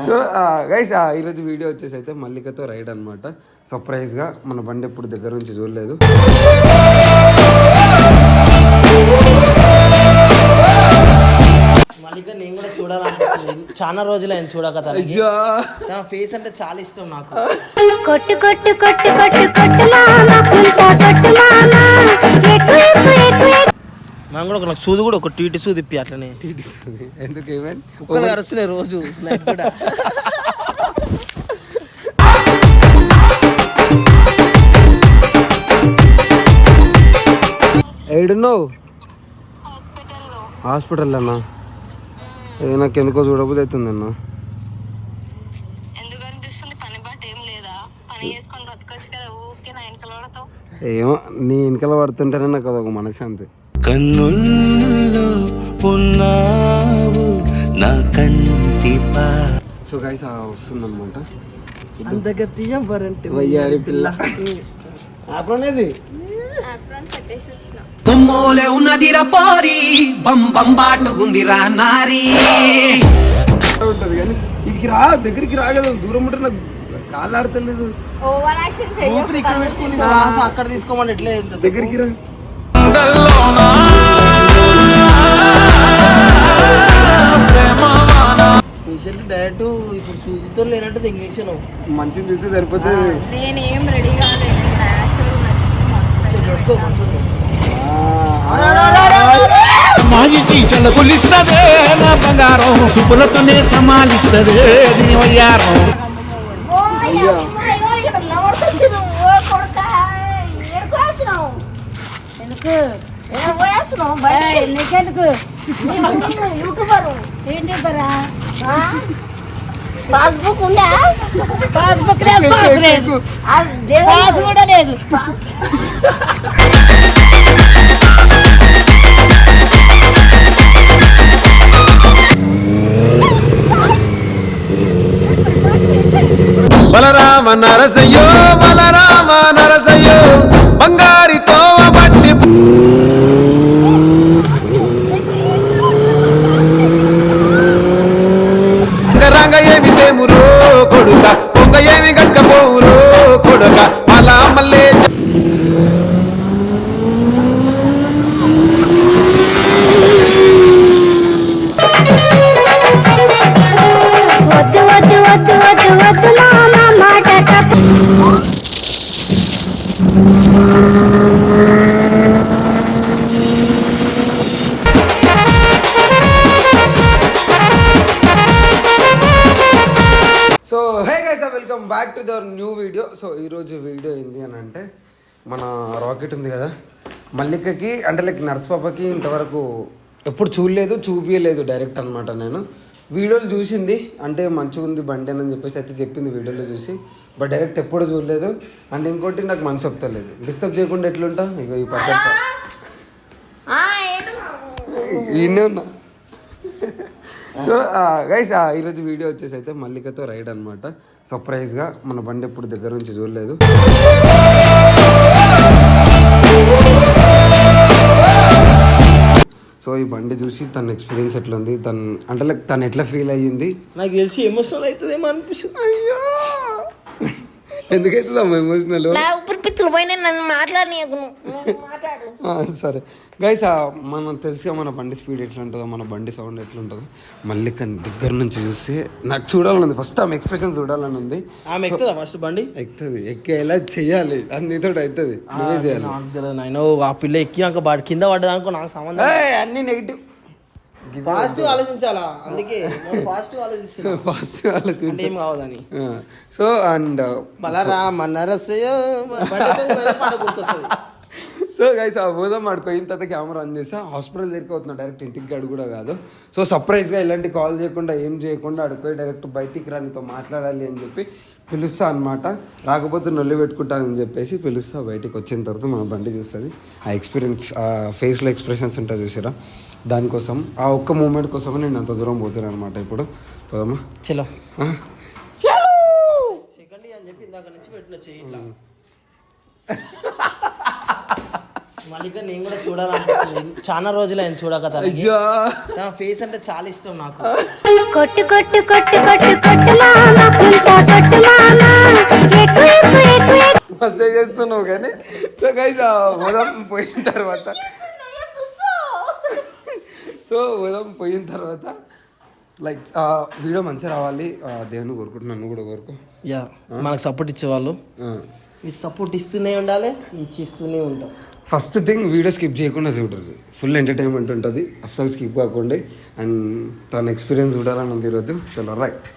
So guys ఈరోజు video వచ్చేసి అయితే మల్లికతో రైడ్ అనమాట. సర్ప్రైజ్గా మన బండి ఎప్పుడు దగ్గర నుంచి చూడలేదు. మల్లిక నేను కూడా చూడాలనిపిస్తుంది. చాలా రోజులు ఆయన చూడక తన ఫేస్ అంటే చాలా ఇష్టం నాకు. కొట్టు కొట్టు కొట్టు కొట్టు కొట్టు మనం కూడా నాకు సూది కూడా ఒక టీటి సూది ఇప్పి అట్లనే. ఎందుకు ఏమైనా కుక్కలు అరుస్తున్నాయి రోజు నైట్ కూడా. ఏడున్నావు? హాస్పిటల్ అన్నా. నాకు ఎందుకో చూడబోదు అవుతుంది అన్న. ఏమో నీ వెనకాల పడుతుంటేనే నాకు అదొక మనశ్శాంతి. కన్నుల్లో ఉన్నావు నా కంటి సో గైస్ వస్తుందన్నమాట. అంతగా తీయబరంటే వయ్యారి పిల్ల అనేది బొమ్మోలే ఉన్నదిరా పోరి బంబం బాటుకుందిరా నారి ఉంటది కానీ ఇక్కడికి రా, దగ్గరికి రాగలదు. దూరం ఉంటే నాకు కాళ్ళాడతలేదు. అక్కడ తీసుకోమని ఎట్లే దగ్గరికి రా. పేషెంట్ డైరెక్ట్ ఇప్పుడు సూదితో లేనట్టు ఇంజక్షన్ మంచిని చూస్తే సరిపోతుంది. నేనేం రెడీ కాలేదు. మాగిచి చల్లగొలిస్తదే నా బంగారం సుపులతోనే సమాలిస్తదే నీ వయ్యారం. పాస్బుక్ ఉందా? పాస్బుక్ లేదు, పాస్ కూడా లేదు. బలరామ నరసయ్యో బలరామ నరసయ్యో బంగారితో బట్టి రంగ ఏమి తేమురో కొడుక పొంగ ఏమి గట్టపోవురో కొడుక అలా మల్లే వద్దు వద్దు వద్దు వద్దు వద్దు నా మాట తప్పు. So hey guys, welcome back to the new video. So ఈరోజు వీడియో ఏంది అని అంటే, మన రాకెట్ ఉంది కదా మల్లికకి, అంటే లైక్ నర్స్ పాపకి ఇంతవరకు ఎప్పుడు చూడలేదు, చూపించలేదు డైరెక్ట్ అనమాట. నేను వీడియోలు చూసింది, అంటే మంచిగా ఉంది బండి అని చెప్పేసి అయితే చెప్పింది వీడియోలో చూసి, బట్ డైరెక్ట్ ఎప్పుడు చూడలేదు. అండ్ ఇంకోటి నాకు మనసు ఒప్పుతలేదు. డిస్టర్బ్ చేయకుండా ఎట్లుంటా ఇక ఈ పక్కన ఈయనే ఉన్నా. సో గైస్ ఈరోజు వీడియో వచ్చేసి అయితే మల్లికతో రైడ్ అనమాట. సర్ప్రైజ్గా మన బండి ఎప్పుడు దగ్గర నుంచి చూడలేదు. సో ఈ బండి చూసి తన ఎక్స్పీరియన్స్ ఎట్లా ఉంది, అంటే లైక్ తను ఎట్లా ఫీల్ అయ్యింది నాకు తెలిసి ఎమోషనల్ అవుతుందేమో అనిపిస్తుంది. అయ్యో ఎందుకైతుంది అమ్మ ఎమోషనల్? సరే గైస్, మనం తెలుసుగా మన బండి స్పీడ్ ఎట్లా ఉంటుందో, మన బండి సౌండ్ ఎట్లా ఉంటుందో. మల్లిక దగ్గర నుంచి చూస్తే నాకు చూడాలని ఉంది. ఫస్ట్ ఆమె ఎక్స్ప్రెషన్ చూడాలని ఉంది. ఆమె ఎక్కుతుందా ఫస్ట్ బండి? ఎక్కుతుంది. ఎక్కేలా చెయ్యాలి, అన్నితో అవుతుంది. నువ్వే చేయాలి. నేను ఆ పిల్ల ఎక్కినాక కింద పడ్డదానుకో నాకు సంబంధం. అన్ని నెగిటివ్, పాజిటివ్ ఆలోచించాలా. అందుకే పాజిటివ్ ఆలోచిస్తున్నా. పాజిటివ్ ఆలోచించి ఏం కావదని. సో అండ్ బలరామ నరసయ్య గుర్తొస్తుంది. సో గైస్ పోదాం ఆడుకోయిన తర్వాత కెమెరా ఆన్ చేసా. హాస్పిటల్ దగ్గరికి అవుతున్నా, డైరెక్ట్ ఇంటికి గడు కూడా కాదు. సో సర్ప్రైజ్గా ఇలాంటి కాల్ చేయకుండా ఏం చేయకుండా అడుకోయి డైరెక్ట్ బయటికి రా, నీతో మాట్లాడాలి అని చెప్పి పిలుస్తా అనమాట. రాకపోతే నొల్లి పెట్టుకుంటానని చెప్పేసి పిలుస్తా. బయటికి వచ్చిన తర్వాత మన బండి చూస్తుంది. ఆ ఎక్స్పీరియన్స్, ఆ ఫేస్లో ఎక్స్ప్రెషన్స్ ఉంటాయి చూసారా, దానికోసం ఆ ఒక్క మూమెంట్ కోసమే నేను అంత దూరం పోతున్నాను అనమాట. ఇప్పుడు పోదామా? చలో చలో సెకండ్ అని చెప్పి ఇందాక నుంచి పెట్టిన చెయ్యి. మల్లిక నేను కూడా చూడాలనిపిస్తుంది. చాలా రోజులు ఆయన చూడక తన ఫేస్ అంటే చాలా ఇష్టం నాకు. కొట్టు కొట్టు కొట్టు కొట్టు కొట్టు చేస్తున్నావు కానీ. సో గైస్ ఉదయం పోయిన తర్వాత లైక్ వీడియో మంచిగా రావాలి దేవుని కోరుకుంటున్నాను, నన్ను కూడా కోరుకో. యా మనకు సపోర్ట్ ఇచ్చేవాళ్ళు ఈ సపోర్ట్ ఇస్తూనే ఉండాలి, ఇస్తూనే ఉంటాం. ఫస్ట్ థింగ్ వీడియో స్కిప్ చేయకుండా చూడరు, ఫుల్ ఎంటర్టైన్మెంట్ ఉంటుంది, అస్సలు స్కిప్ కాకుండా. అండ్ తన ఎక్స్పీరియన్స్ చూడాలని ఉంది ఈరోజు. చలో రైట్.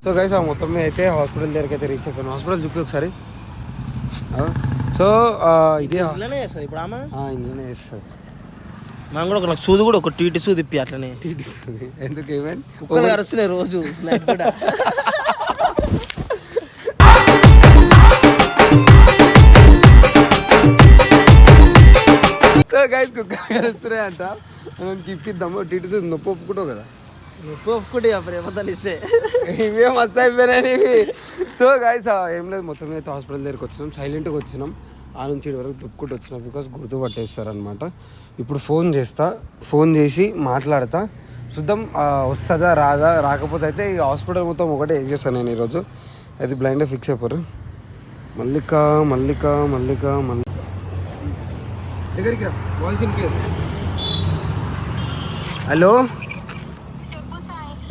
సో గైస్ మొత్తం మీద అయితే హాస్పిటల్ దగ్గరికి అయితే రీచ్ అయిపోయాను. హాస్పిటల్ చూపి ఒకసారి. సో ఇదే ఇట్లానే చేస్తుంది ఇప్పుడు ఆమె, ఇందులోనే చేస్తుంది. మనం కూడా నాకు సూది కూడా ఒక టీటీ సూది ఇప్పి అట్లనే టీటీస్తుంది. ఎందుకు ఏమైంది? కుక్కలు అరుస్తున్నాయి రోజు నైట్ కూడా. సో గైస్ కుక్కలు కలుస్తున్నాయి అంట, ఇప్పిద్దాము. టీటీసీ నొప్పి ఒప్పుకుంటావు కదా, ఒప్పుకుంటే ప్రేమతలు ఇస్తే ఇవే మస్తు అయిపోయినాయి ఇవి. సో గైస్ ఏం లేదు, మొత్తం మీద హాస్పిటల్ దగ్గరికి వచ్చినాం, సైలెంట్గా వచ్చినాం. ఆ నుంచి ఇటు వరకు దుప్పుకుంటూ వచ్చినాం, బికాస్ గుర్తుపట్టేస్తారనమాట. ఇప్పుడు ఫోన్ చేసి మాట్లాడతా, చూద్దాం వస్తుందా రాదా. రాకపోతే అయితే ఈ హాస్పిటల్ మొత్తం ఒకటే చేస్తాను నేను ఈరోజు. అది బ్లైండ్గా ఫిక్స్ అయిపోరు. మల్లిక దగ్గరికి రా, వాయిస్ వినిపించదు. హలో,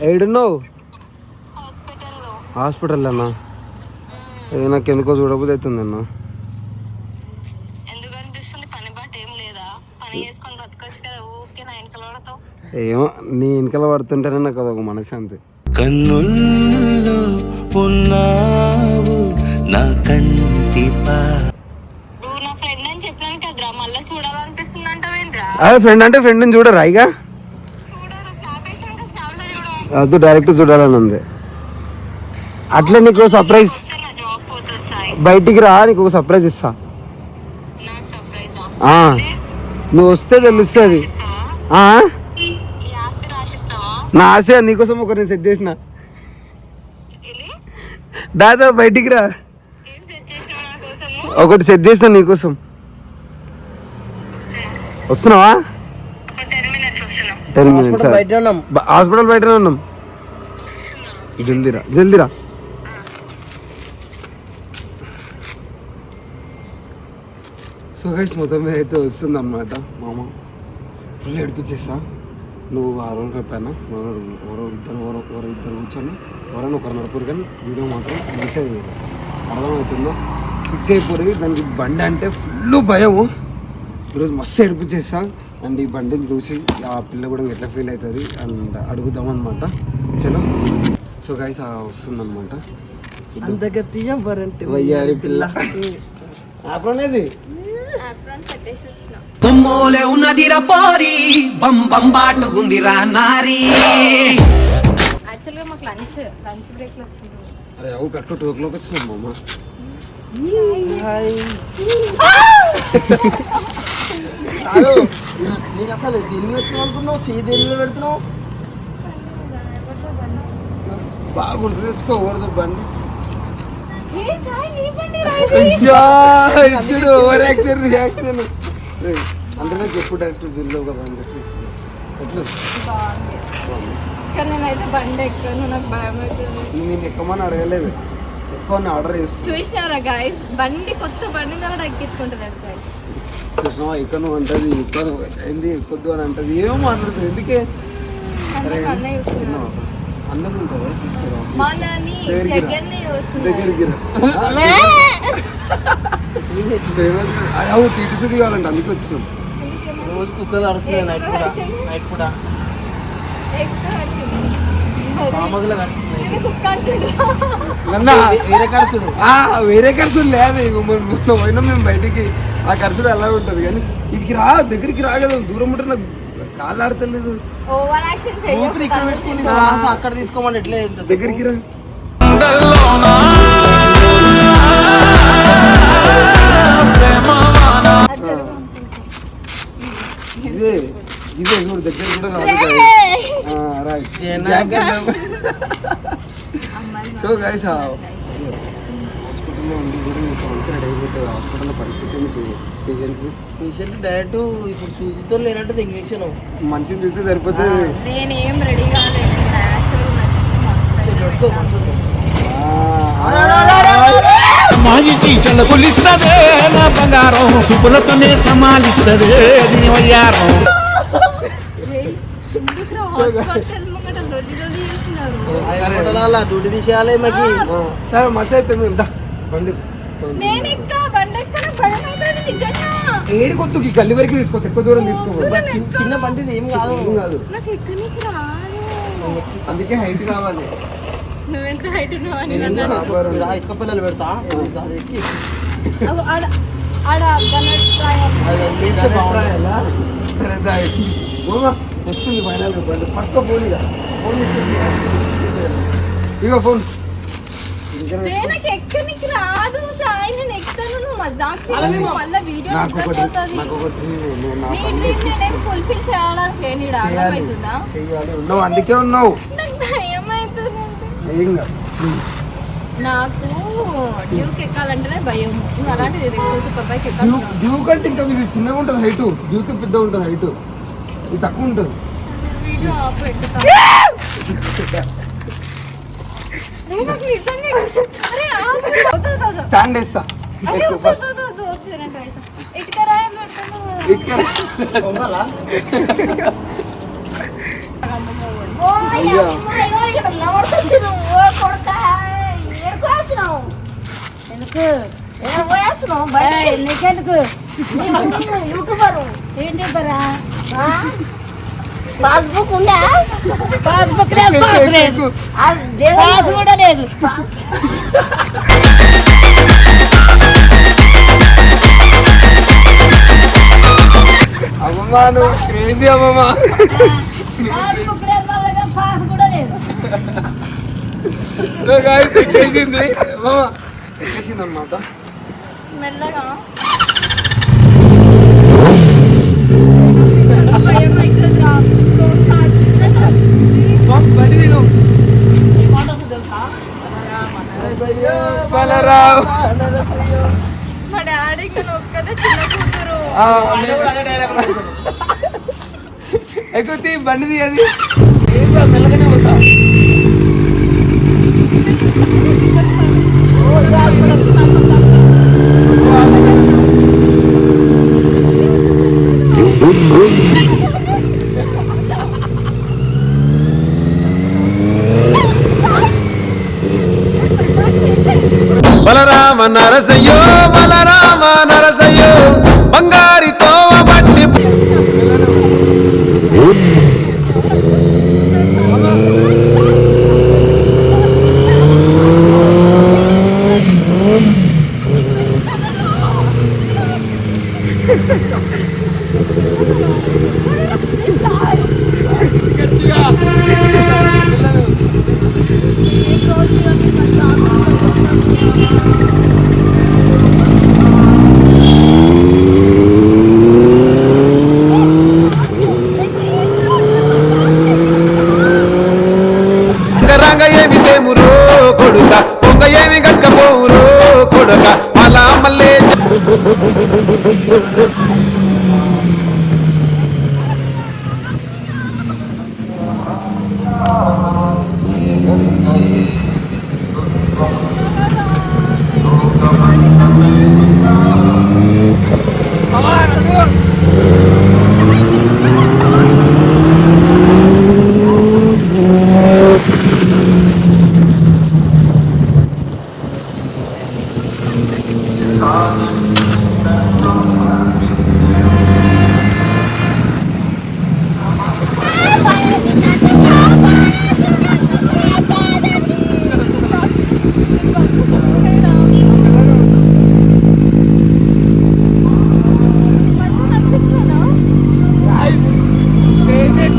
ఏడున్నావు? హాస్పిటల్ అన్నా. నాకు ఎందుకో చూడబోదు అవుతుంది అన్న. ఏమో నీ వెనకాల పడుతుంటేనే నాకు అదొక మనశ్శాంతి. కన్నుల్లో ఉన్నావు నా కంటి అదే ఫ్రెండ్ అంటే ఫ్రెండ్ని చూడరా ఇక? అది డైరెక్ట్ చూడాలని ఉంది. అట్లా నీకు సర్ప్రైజ్, బయటికి రా, నీకు ఒక సర్ప్రైజ్ ఇస్తా. నువ్వు వస్తే తెలుస్తుంది. నా ఆశ నీకోసం ఒకరిని సెట్ చేసిన. దాదా బయటికి రా, ఒకటి సెట్ చేసిన నీకోసం. వస్తున్నావా? 10 minutes. హాస్పిటల్ బయటనే ఉన్నాం. జల్దీరా. సో గైస్ మొత్తం మీద అయితే వస్తుంది అన్నమాట. మామ ఫుల్ ఏడిపించేస్తా. నువ్వు ఆ రోజు చెప్పాను, ఇద్దరు కూర్చొని ఎవరైనా ఒకరు నడుపురు, కానీ వీడియో మాత్రం మెసేజ్ అర్థమవుతుందో ఫిక్స్ అయిపోయి. దానికి బండి అంటే ఫుల్ భయం. ఈరోజు మస్తు ఏడిపించేస్తా. అండ్ ఈ బండిని చూసి ఆ పిల్ల కూడా ఎట్లా ఫీల్ అవుతుంది అండ్ అడుగుదామన్నమాట. చలో. సో గైస్ వస్తుందన్నమాట. వయ్యారి పిల్ల అనేది కొమ్మోలే ఉన్నదిరా పోరి బంబం బాటుగుందిరా నారి. యాక్చువల్గా మాకు లంచ్ బ్రేక్లో వచ్చింది. అరే అవు కరెక్ట్ 2 o'clock వచ్చినాం మామ. నీకు అసలు దేని వచ్చినావు అనుకున్నావు, చేయి దేని మీద పెడుతున్నావు? బాగా గుర్తు తెచ్చుకోకూడదు బండి. రియాక్షన్ అంటే నాకు ఎప్పుడు డైరెక్టర్ జూల్లో కదా అని చెప్పి నేనైతే బండి ఎక్కను, నాకు భయం అవుతుంది. నేను ఎక్కమని అడగలేదు, ఎక్కువ ఆర్డర్ చేస్తాను. చూసినారా గాయస్, బండి కొత్త బండి ద్వారా ఎక్కించుకుంటున్నారు గాయస్. చూసినావా ఇక్కడ నువ్వు అంటది ఇక్కడ ఏంది ఎక్కొద్దు అని అంటది, ఏమో మాట్లాడుతుంది. ఎందుకే అందరూ ఉంటారా చూస్తారా? దగ్గరికి టీటీసీ కావాలంటే అందుకే వచ్చినాం. రోజు కుక్కలు అరుస్తున్నాయి నైట్ కూడా వేరే ఖర్చులు లేదు. పోయినా మేము బయటికి ఆ ఖర్చులు ఎలా ఉంటుంది, కానీ ఇక్కడికి దగ్గరికి రాగలం. దూరం ఉంటే నాకు కాళ్ళు ఆడతలేదు. అక్కడ తీసుకోమని ఎట్లే దగ్గరికి రా. ఇదే చూడు దగ్గర కూడా రాదు. సో గైస్ హాస్పిటల్లో ఉండి కూడా మీకు మంచిగా అయిపోతుంది. హాస్పిటల్లో పరిస్థితి మీకు పేషెంట్ డైరెక్ట్ ఇప్పుడు సూచితో లేనట్టు ఇంజక్షన్ మంచిగా చూస్తే సరిపోతుంది. నేనేం రెడీ కాలేదు. మాజీ టీచర్ల కొలిస్తదే నా బంగారం సుపులతోనే సమాలిస్తదే నీ వయ్యారం హాస్పిటల్ ముంగట లొల్లి లొల్లి చేస్తున్నారు. డ్యూటీ తీసేయాలి మాకి. సరే మస్తు అయిపోయింది. ఎంత బండి నేను ఇంకా బండి ఎక్కడ భయం అవుతుంది నిజంగా. ఏడుకొత్తు ఈ గల్లి వరకు తీసుకో, ఎక్కువ దూరం తీసుకో. చిన్న బండి ఏం కాదు. ఏం కాదు, నాకు ఎక్కడికి రాదు. అందుకే హైట్ కావాలి. నువ్వెంత హైట్ ఉన్నావు అని ఇసుక పిల్లలు పెడతా అది ఎక్కి ఆడ గణేష్ప్రాయం అది వేస్తే బాగుంటుంది. ఎలా? సరే దాయి. ఓమా, వస్తుంది ఫైనల్ బండి పక్క ఫోన్ ఇక ఫోన్ ఇగో ఫోన్. నాకు ఎక్కడికి రాదు సాయి. నేను ఎక్కుతాను, నువ్వు మజాక్ చేయను. మళ్ళీ వీడియో నాకు ఒకటి పోతుంది. నాకు ఒక డ్రీమ్ నువ్వు నా నీ పని డ్రీమ్ నేనేం ఫుల్ఫిల్ చేయాలని లేని అర్థమవుతుందా? చెయ్యాలి. ఉన్నావు అందుకే ఉన్నావు. నాకు భయం అవుతుంది. ఏం కాదు. నాకు డ్యూక్ ఎక్కాలంటేనే భయం. నువ్వు అలాంటిది సూపర్ బైక్ ఎక్కాలి. డ్యూక్ అంటే ఇంకా ఇది చిన్నగా ఉంటుంది హైట్, డ్యూక్ పెద్ద ఉంటుంది హైట్, ఇది తక్కువ ఉంటుంది. వీడియో ఆఫ్ పెట్టుతా. నాకు నిజంగా అరే ఆఫ్ వద్దు. స్టాండ్ వేస్తా అరే ఎక్కువ ఫస్ట్ వద్దు. ఇటుక రాయం పెడతాను. ఇటుక పొంగాలా? అయ్యా నీకెందుకు యూట్యూబరు ఏంటిరా పాస్బుక్ ఉందా? పాస్బుక్ లేదు, పాస్ లేదు, పాస్ కూడా లేదు. అమ్మమ్మా నువ్వు క్రేజీ అమ్మమ్మా. పాస్బుక్ లేదు, వాళ్ళ పాస్ కూడా లేదు. ఎక్కేసింది అమ్మమ్మ, ఎక్కేసింది అనమాట. మెల్లగా బండి తిను. బలరావు మా డాడీకి ఒక్కదే చిన్న కూతురు. ఎక్కువ బండి తీయది. మెల్లగానే పోతా. బలరామ నరసయ్యో బలరామ నరసయ్యో బంగారి తోవ బట్టి రంగ ఏమి తేమురో కొడుక పొంగ ఏమి గట్టపోవురో కొడుక మళ్ళా మళ్ళీ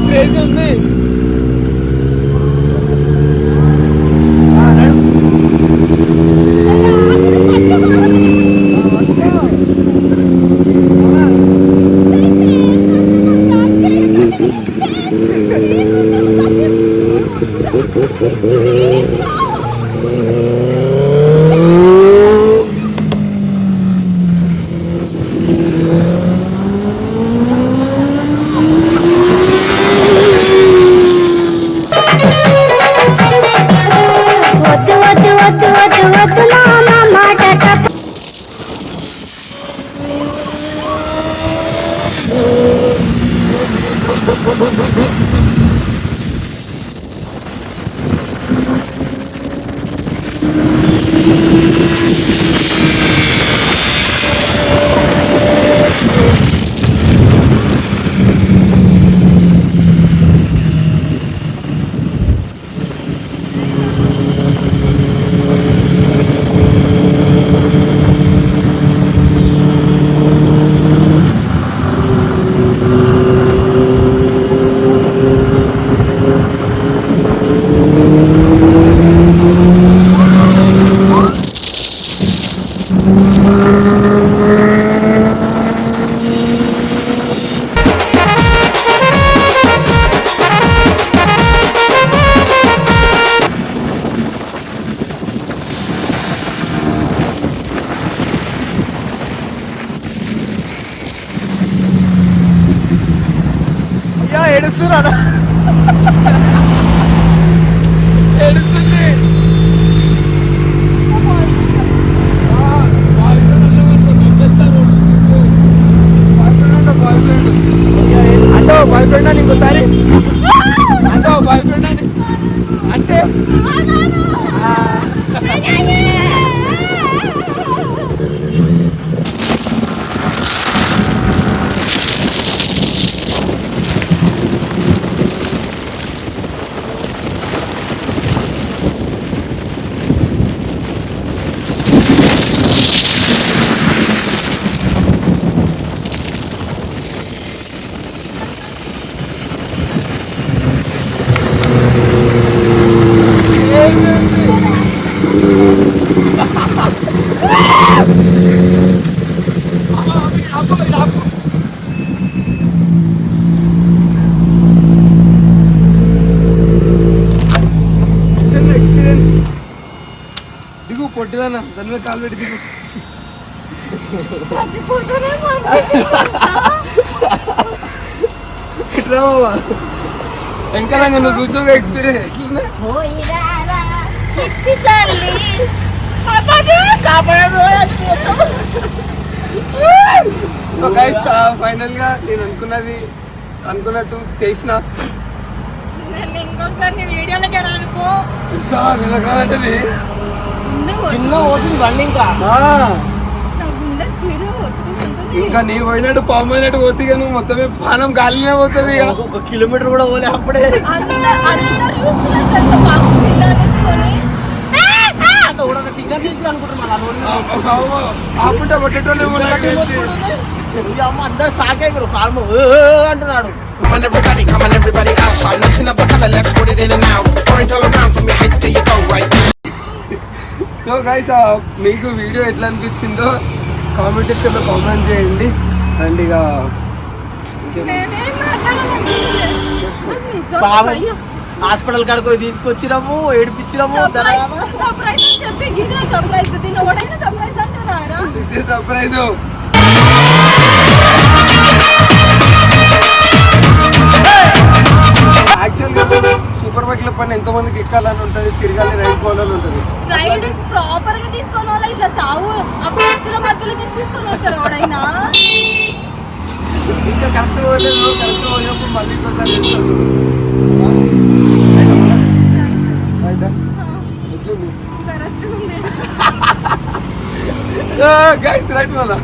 క్రేజీ ఉంది. అయ్యా ఏడుస్తున్నాడా ఏడుస్తుంది అంటే బాయ్ ఫ్రెండ్ అని ఇంకోసారి అంటే బాయ్ ఫ్రెండ్ అని అంటే ఎక్స్పీరియన్స్ దిగు పొట్టిదానా దాని మీద కాలు పెట్టి దిగు ఇట్లా బాబా ఇంకా నువ్వు చూసావు ఎక్స్పీరియన్స్ ఎట్లుందా సో గైస్ ఫైనల్ గా నేను అనుకున్నట్టు చేసిన ఇంకొకసారి వీడియోలకి రానుకో అంటే చిన్న పోతుంది బండి ఇంకా ఇంకా నీ పోయినట్టు పాము పోయినట్టు పోతే ఇక నువ్వు మొత్తమే పానం గాలినే పోతుంది ఇక 1 కిలోమీటర్ కూడా పోలే అప్పుడే టికెట్ తీసి అనుకుంటున్నాను ఆపుంటే కొట్టేటోళ్ళు అందరు షాక్ అయిపోయారు కాల్మ అంటున్నాడు. Come on everybody, come on everybody outside. Mixing up the color, let's put it in and out. Point all around from your head to your toe right now. So guys మీకు video ఎట్లా అనిపించిందో comment సెక్షన్లో comment చేయండి and ఇక hospital కాడికి పోయి తీసుకొచ్చినాము ఏడిపించినాము surprise యాక్చువల్గా super bike లో పని ఎంతో మందికి ఎక్కాలని ఉంటుంది, తిరగాలి, రైడ్ పోవాలని ఉంటుంది. రైడ్ ప్రాపర్ గా తీసుకొని వాళ్ళ ఇట్లా సావు అప్పుడు మధ్యలో తీసుకొని వస్తారు ఎవడైనా ఇంకా కరెక్ట్ పోలేదు, కరెక్ట్ పోయినప్పుడు మళ్ళీ ఇంకోసారి కరెక్ట్ ఉంది గైస్ రైట్ మళ్ళా